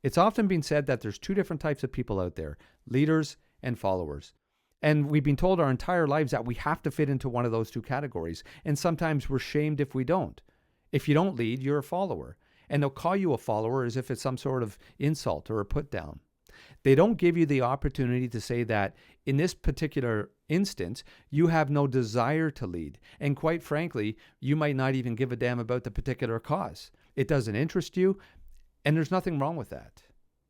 It's often been said that there's two different types of people out there, leaders and followers. And we've been told our entire lives that we have to fit into one of those two categories. And sometimes we're shamed if we don't. If you don't lead, you're a follower. And they'll call you a follower as if it's some sort of insult or a put down. They don't give you the opportunity to say that in this particular instance, you have no desire to lead. And quite frankly, you might not even give a damn about the particular cause. It doesn't interest you, and there's nothing wrong with that.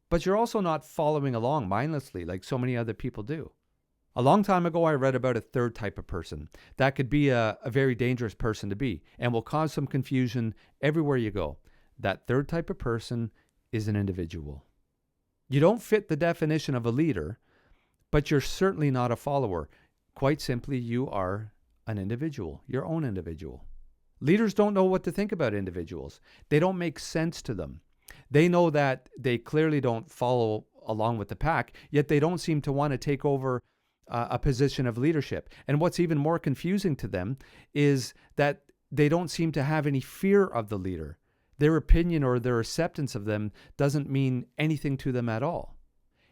But you're also not following along mindlessly like so many other people do. A long time ago, I read about a third type of person. That could be a very dangerous person to be and will cause some confusion everywhere you go. That third type of person is an individual. You don't fit the definition of a leader, but you're certainly not a follower. Quite simply, you are an individual, your own individual. Leaders don't know what to think about individuals. They don't make sense to them. They know that they clearly don't follow along with the pack, yet they don't seem to want to take over a position of leadership. And what's even more confusing to them is that they don't seem to have any fear of the leader. Their opinion or their acceptance of them doesn't mean anything to them at all.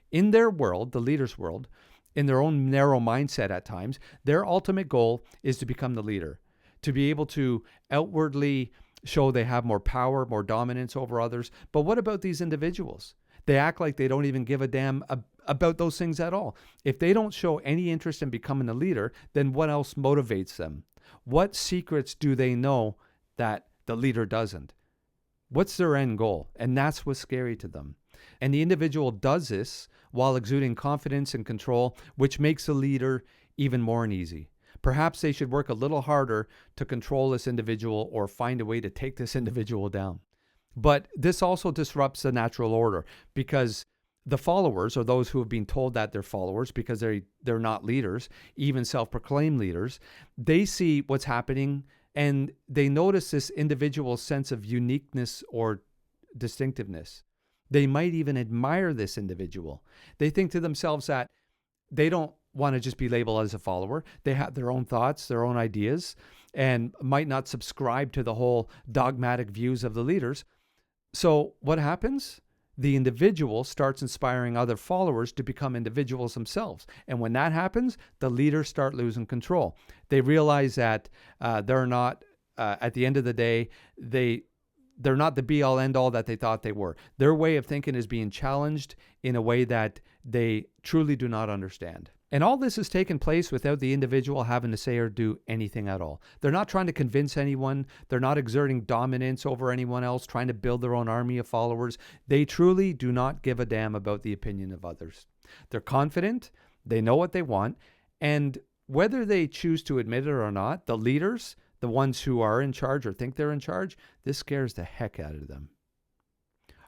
In their world, the leader's world, in their own narrow mindset at times, their ultimate goal is to become the leader, to be able to outwardly show they have more power, more dominance over others. But what about these individuals? They act like they don't even give a damn about those things at all. If they don't show any interest in becoming a leader, then what else motivates them? What secrets do they know that the leader doesn't? What's their end goal? And that's what's scary to them. And the individual does this while exuding confidence and control, which makes the leader even more uneasy. Perhaps they should work a little harder to control this individual or find a way to take this individual down. But this also disrupts the natural order because the followers, or those who have been told that they're followers because they're not leaders, even self-proclaimed leaders, they see what's happening and they notice this individual's sense of uniqueness or distinctiveness. They might even admire this individual. They think to themselves that they don't want to just be labeled as a follower. They have their own thoughts, their own ideas, and might not subscribe to the whole dogmatic views of the leaders. So what happens? The individual starts inspiring other followers to become individuals themselves. And when that happens, the leaders start losing control. They realize that they're not, at the end of the day, they're not the be-all, end-all that they thought they were. Their way of thinking is being challenged in a way that they truly do not understand. And all this has taken place without the individual having to say or do anything at all. They're not trying to convince anyone. They're not exerting dominance over anyone else, trying to build their own army of followers. They truly do not give a damn about the opinion of others. They're confident. They know what they want. And whether they choose to admit it or not, the leaders, the ones who are in charge or think they're in charge, this scares the heck out of them.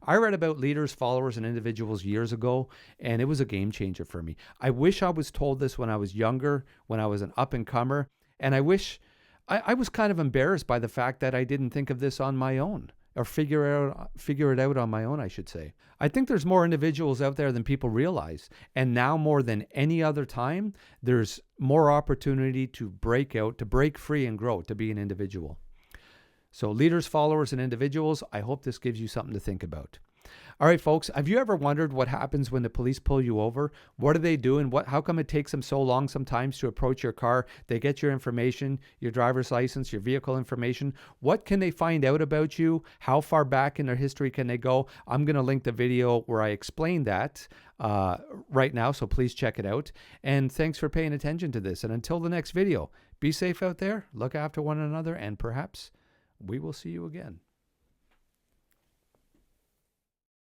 I read about leaders, followers, and individuals years ago, and it was a game changer for me. I wish I was told this when I was younger, when I was an up-and-comer, and I wish I was kind of embarrassed by the fact that I didn't think of this on my own, or figure it out on my own, I should say. I think there's more individuals out there than people realize, and now more than any other time, there's more opportunity to break out, to break free and grow, to be an individual. So leaders, followers, and individuals, I hope this gives you something to think about. All right, folks, have you ever wondered what happens when the police pull you over? What do they do, and how come it takes them so long sometimes to approach your car? They get your information, your driver's license, your vehicle information. What can they find out about you? How far back in their history can they go? I'm going to link the video where I explain that right now, so please check it out. And thanks for paying attention to this. And until the next video, be safe out there, look after one another, and perhaps we will see you again.